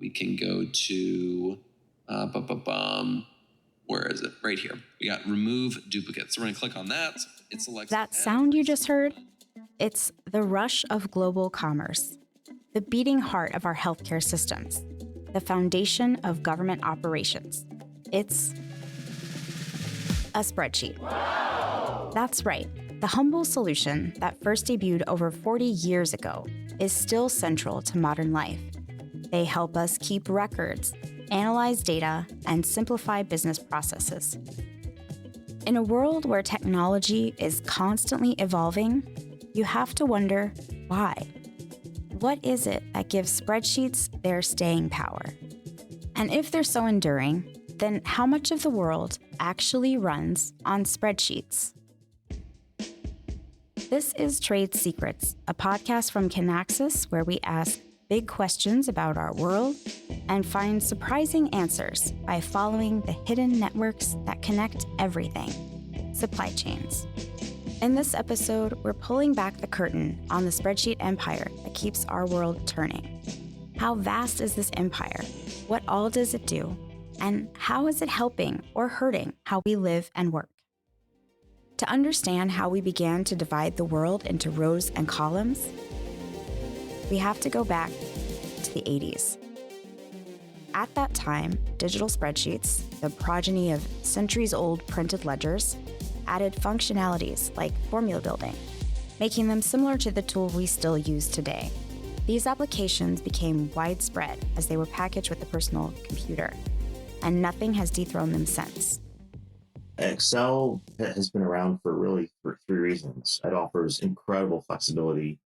We can go to, where is it? Right here. We got remove duplicates. So we're going to click on that. It selects That sound you just heard? It's the rush of global commerce, the beating heart of our healthcare systems, the foundation of government operations. It's a spreadsheet. Wow. That's right. The humble solution that first debuted over 40 years ago is still central to modern life. They help us keep records, analyze data, and simplify business processes. In a world where technology is constantly evolving, you have to wonder why. What is it that gives spreadsheets their staying power? And if they're so enduring, then how much of the world actually runs on spreadsheets? This is Trade Secrets, a podcast from Kinaxis where we ask big questions about our world and find surprising answers by following the hidden networks that connect everything, supply chains. In this episode, we're pulling back the curtain on the spreadsheet empire that keeps our world turning. How vast is this empire? What all does it do? And how is it helping or hurting how we live and work? To understand how we began to divide the world into rows and columns, we have to go back to the 80s. At that time, digital spreadsheets, the progeny of centuries-old printed ledgers, added functionalities like formula building, making them similar to the tool we still use today. These applications became widespread as they were packaged with the personal computer, and nothing has dethroned them since. Excel has been around for three reasons. It offers incredible flexibility,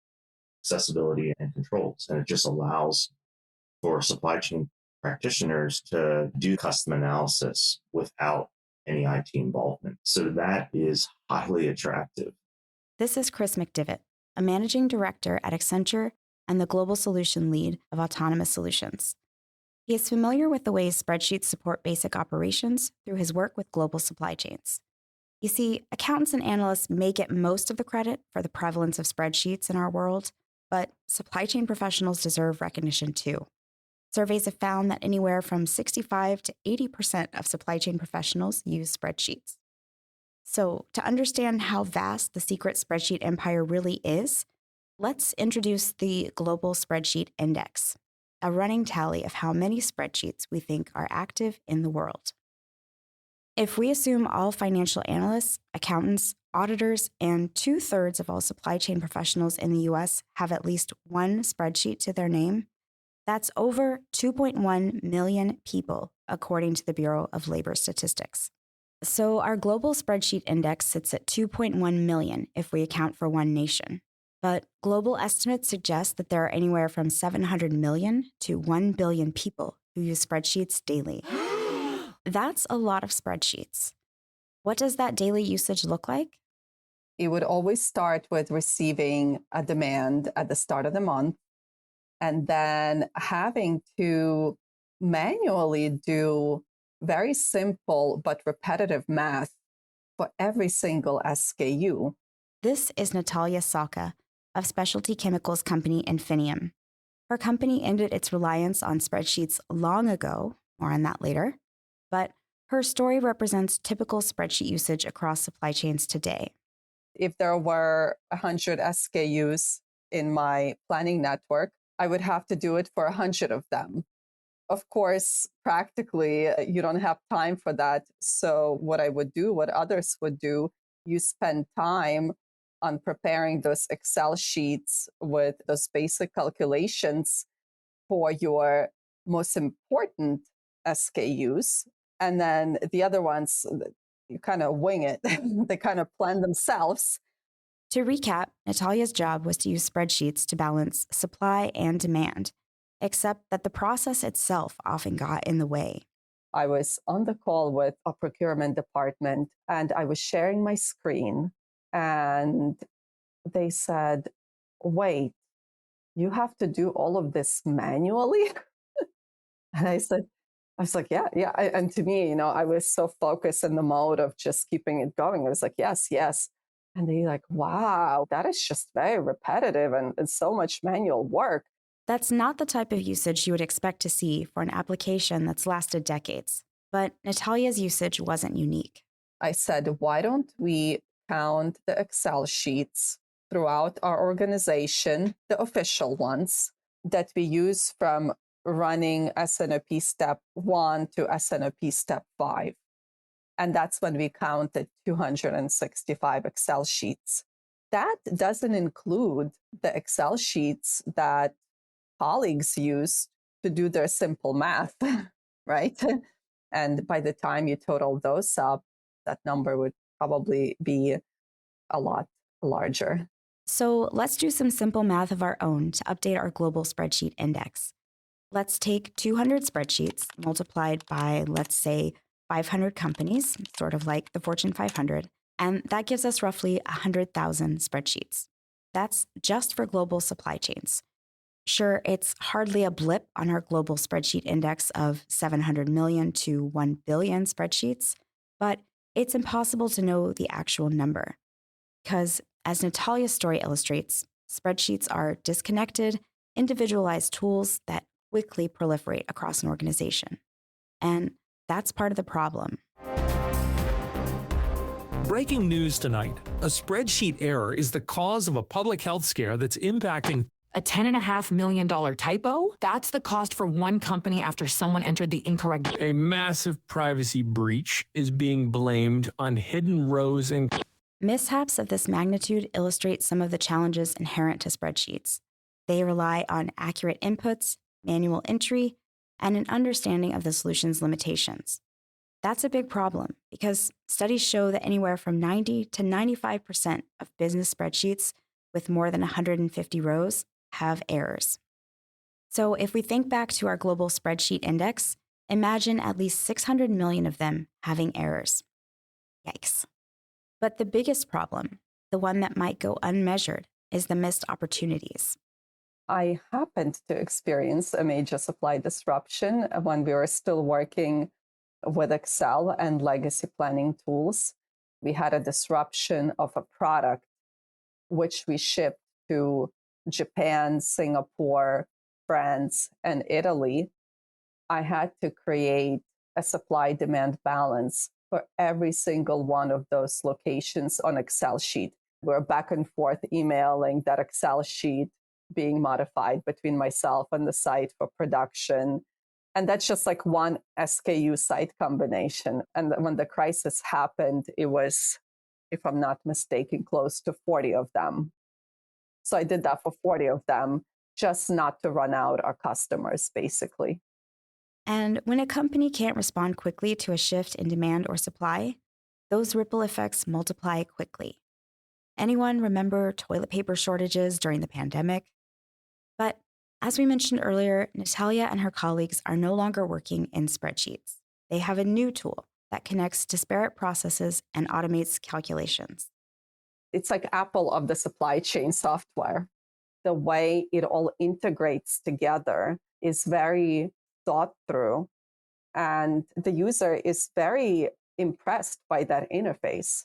accessibility, and controls, and it just allows for supply chain practitioners to do custom analysis without any IT involvement. So that is highly attractive. This is Chris McDivitt, a managing director at Accenture and the global solution lead of autonomous solutions. He is familiar with the ways spreadsheets support basic operations through his work with global supply chains. You see, accountants and analysts may get most of the credit for the prevalence of spreadsheets in our world, but supply chain professionals deserve recognition too. Surveys have found that anywhere from 65 to 80% of supply chain professionals use spreadsheets. So, to understand how vast the secret spreadsheet empire really is, let's introduce the Global Spreadsheet Index, a running tally of how many spreadsheets we think are active in the world. If we assume all financial analysts, accountants, auditors, and 2/3 of all supply chain professionals in the US have at least one spreadsheet to their name, that's over 2.1 million people, according to the Bureau of Labor Statistics. So our global spreadsheet index sits at 2.1 million if we account for one nation. But global estimates suggest that there are anywhere from 700 million to 1 billion people who use spreadsheets daily. That's a lot of spreadsheets. What does that daily usage look like? It would always start with receiving a demand at the start of the month and then having to manually do very simple but repetitive math for every single SKU. This is Natalia Sawka of specialty chemicals company Infineum. Her company ended its reliance on spreadsheets long ago, more on that later, but her story represents typical spreadsheet usage across supply chains today. If there were 100 SKUs in my planning network, I would have to do it for 100 of them. Of course, practically, you don't have time for that. So what I would do, what others would do, you spend time on preparing those Excel sheets with those basic calculations for your most important SKUs. And then the other ones, you kind of wing it. They kind of plan themselves. To recap, Natalia's job was to use spreadsheets to balance supply and demand, except that the process itself often got in the way. I was on the call with a procurement department and I was sharing my screen and they said, wait, you have to do all of this manually? And I was like, yeah. And to me, I was so focused in the mode of just keeping it going. I was like, yes. And they're like, wow, that is just very repetitive and so much manual work. That's not the type of usage you would expect to see for an application that's lasted decades. But Natalia's usage wasn't unique. I said, why don't we count the Excel sheets throughout our organization, the official ones that we use from running S&OP step 1 to S&OP step 5. And that's when we counted 265 Excel sheets. That doesn't include the Excel sheets that colleagues use to do their simple math, right? And by the time you total those up, that number would probably be a lot larger. So let's do some simple math of our own to update our global spreadsheet index. Let's take 200 spreadsheets multiplied by, let's say, 500 companies, sort of like the Fortune 500, and that gives us roughly 100,000 spreadsheets. That's just for global supply chains. Sure, it's hardly a blip on our global spreadsheet index of 700 million to 1 billion spreadsheets, but it's impossible to know the actual number. Because, as Natalia's story illustrates, spreadsheets are disconnected, individualized tools that quickly proliferate across an organization. And that's part of the problem. Breaking news tonight. A spreadsheet error is the cause of a public health scare that's impacting a $10.5 million typo? That's the cost for one company after someone entered the incorrect. a massive privacy breach is being blamed on hidden rows and Mishaps of this magnitude illustrate some of the challenges inherent to spreadsheets. They rely on accurate inputs, manual entry, and an understanding of the solution's limitations. That's a big problem because studies show that anywhere from 90 to 95% of business spreadsheets with more than 150 rows have errors. So if we think back to our global spreadsheet index, imagine at least 600 million of them having errors. Yikes. But the biggest problem, the one that might go unmeasured, is the missed opportunities. I happened to experience a major supply disruption when we were still working with Excel and legacy planning tools. We had a disruption of a product which we shipped to Japan, Singapore, France, and Italy. I had to create a supply-demand balance for every single one of those locations on Excel sheet. We're back and forth emailing that Excel sheet being modified between myself and the site for production. And that's just like one SKU site combination. And when the crisis happened, it was, if I'm not mistaken, close to 40 of them. So I did that for 40 of them, just not to run out our customers, basically. And when a company can't respond quickly to a shift in demand or supply, those ripple effects multiply quickly. Anyone remember toilet paper shortages during the pandemic? But as we mentioned earlier, Natalia and her colleagues are no longer working in spreadsheets. They have a new tool that connects disparate processes and automates calculations. It's like Apple of the supply chain software. The way it all integrates together is very thought through, and the user is very impressed by that interface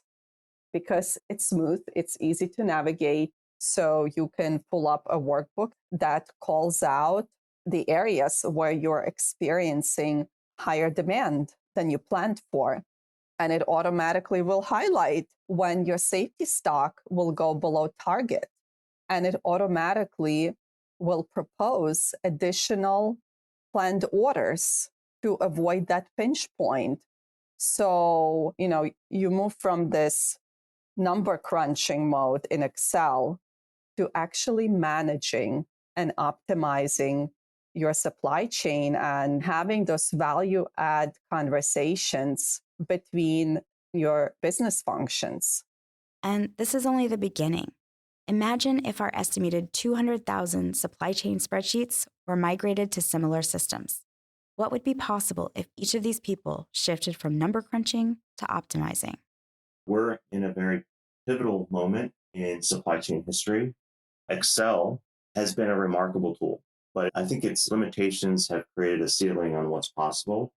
because it's smooth, it's easy to navigate. So you can pull up a workbook that calls out the areas where you're experiencing higher demand than you planned for. And it automatically will highlight when your safety stock will go below target. And it automatically will propose additional planned orders to avoid that pinch point. So, you move from this number crunching mode in Excel to actually managing and optimizing your supply chain and having those value add conversations between your business functions. And this is only the beginning. Imagine if our estimated 200,000 supply chain spreadsheets were migrated to similar systems. What would be possible if each of these people shifted from number crunching to optimizing? We're in a very pivotal moment in supply chain history. Excel has been a remarkable tool, but I think its limitations have created a ceiling on what's possible.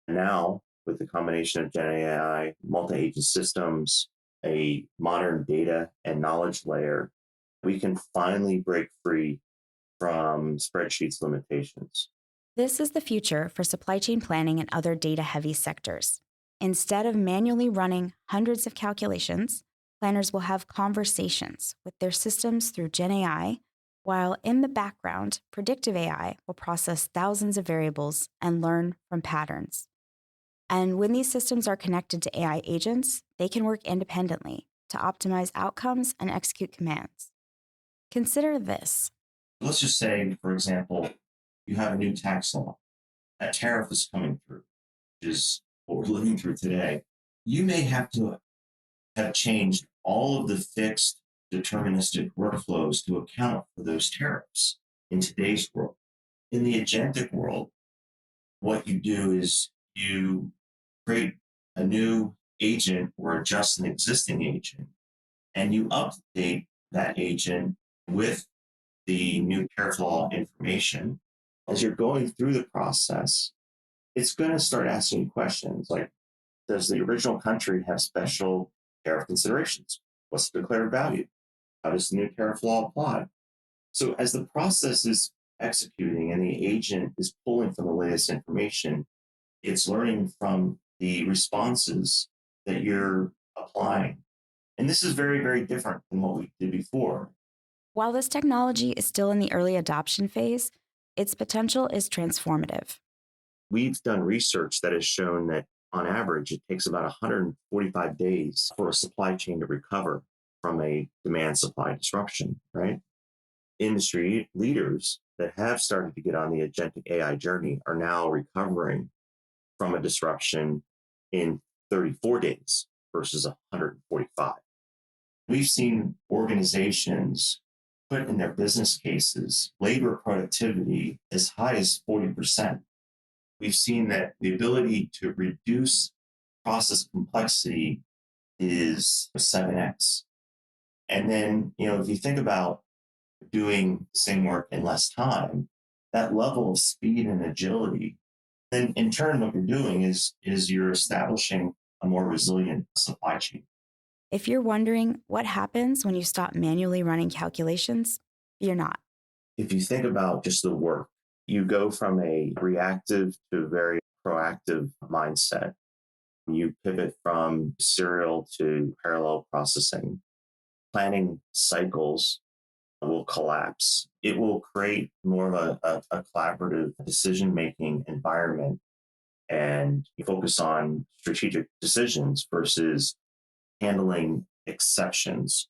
Now, with the combination of Gen AI, multi-agent systems, a modern data and knowledge layer, we can finally break free from spreadsheets limitations. This is the future for supply chain planning and other data-heavy sectors. Instead of manually running hundreds of calculations, planners will have conversations with their systems through Gen AI, while in the background, predictive AI will process thousands of variables and learn from patterns. And when these systems are connected to AI agents, they can work independently to optimize outcomes and execute commands. Consider this. Let's just say, for example, you have a new tax law. A tariff is coming through, which is what we're living through today. You may have to have changed all of the fixed deterministic workflows to account for those tariffs in today's world. In the agentic world, what you do is you create a new agent or adjust an existing agent, and you update that agent with the new tariff law information. As you're going through the process, it's going to start asking questions like, does the original country have special tariff considerations? What's the declared value? How does the new tariff law apply? So as the process is executing and the agent is pulling from the latest information, it's learning from the responses that you're applying. And this is very, very different than what we did before. While this technology is still in the early adoption phase, its potential is transformative. We've done research that has shown that on average, it takes about 145 days for a supply chain to recover from a demand supply disruption, right? Industry leaders that have started to get on the agentic AI journey are now recovering from a disruption in 34 days versus 145. We've seen organizations put in their business cases labor productivity as high as 40%. We've seen that the ability to reduce process complexity is 7x. And then, if you think about doing the same work in less time, that level of speed and agility, then in turn, what you're doing is you're establishing a more resilient supply chain. If you're wondering what happens when you stop manually running calculations, fear not. If you think about just the work, you go from a reactive to a very proactive mindset. You pivot from serial to parallel processing. Planning cycles will collapse. It will create more of a collaborative decision-making environment, and you focus on strategic decisions versus handling exceptions.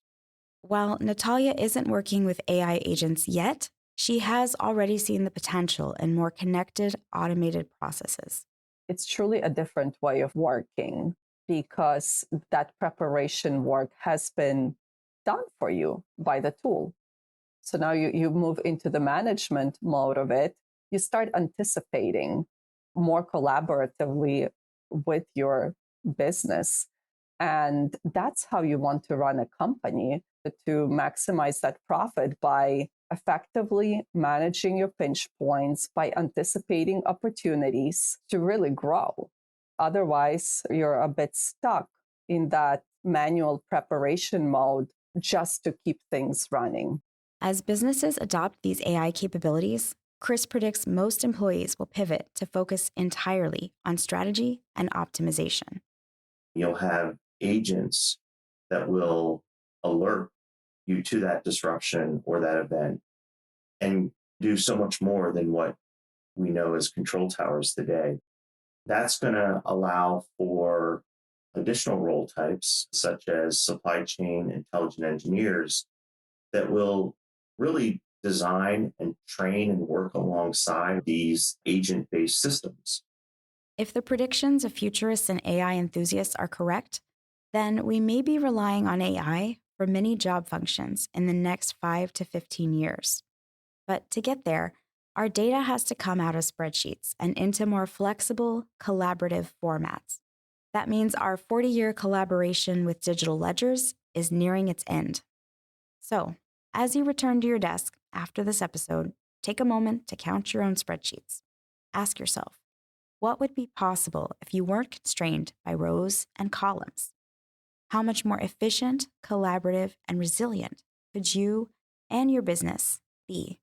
While Natalia isn't working with AI agents yet, she has already seen the potential in more connected, automated processes. It's truly a different way of working because that preparation work has been done for you by the tool. So now you move into the management mode of it. You start anticipating more collaboratively with your business. And that's how you want to run a company, to maximize that profit by effectively managing your pinch points, by anticipating opportunities to really grow. Otherwise, you're a bit stuck in that manual preparation mode just to keep things running. As businesses adopt these AI capabilities, Chris predicts most employees will pivot to focus entirely on strategy and optimization. You'll have agents that will alert you to that disruption or that event and do so much more than what we know as control towers today. That's going to allow for additional role types, such as supply chain intelligent engineers, that will really design and train and work alongside these agent-based systems. If the predictions of futurists and AI enthusiasts are correct, then we may be relying on AI for many job functions in the next 5 to 15 years. But to get there, our data has to come out of spreadsheets and into more flexible, collaborative formats. That means our 40-year collaboration with digital ledgers is nearing its end. So, as you return to your desk after this episode, take a moment to count your own spreadsheets. Ask yourself, what would be possible if you weren't constrained by rows and columns? How much more efficient, collaborative, and resilient could you and your business be?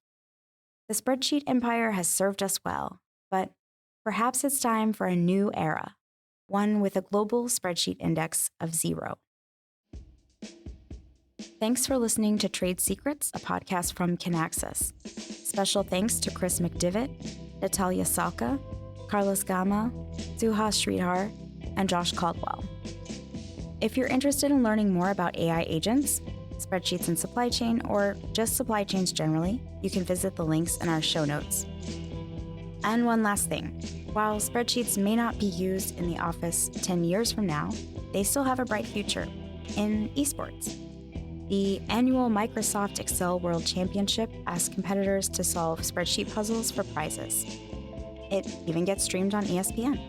The spreadsheet empire has served us well, but perhaps it's time for a new era, one with a global spreadsheet index of 0. Thanks for listening to Trade Secrets, a podcast from Kinaxis. Special thanks to Chris McDivitt, Natalia Sawka, Carlos Gama, Suha Sridhar, and Josh Caldwell. If you're interested in learning more about AI agents, spreadsheets in supply chain, or just supply chains generally, you can visit the links in our show notes. And one last thing. While spreadsheets may not be used in the office 10 years from now, they still have a bright future in esports. The annual Microsoft Excel World Championship asks competitors to solve spreadsheet puzzles for prizes. It even gets streamed on ESPN.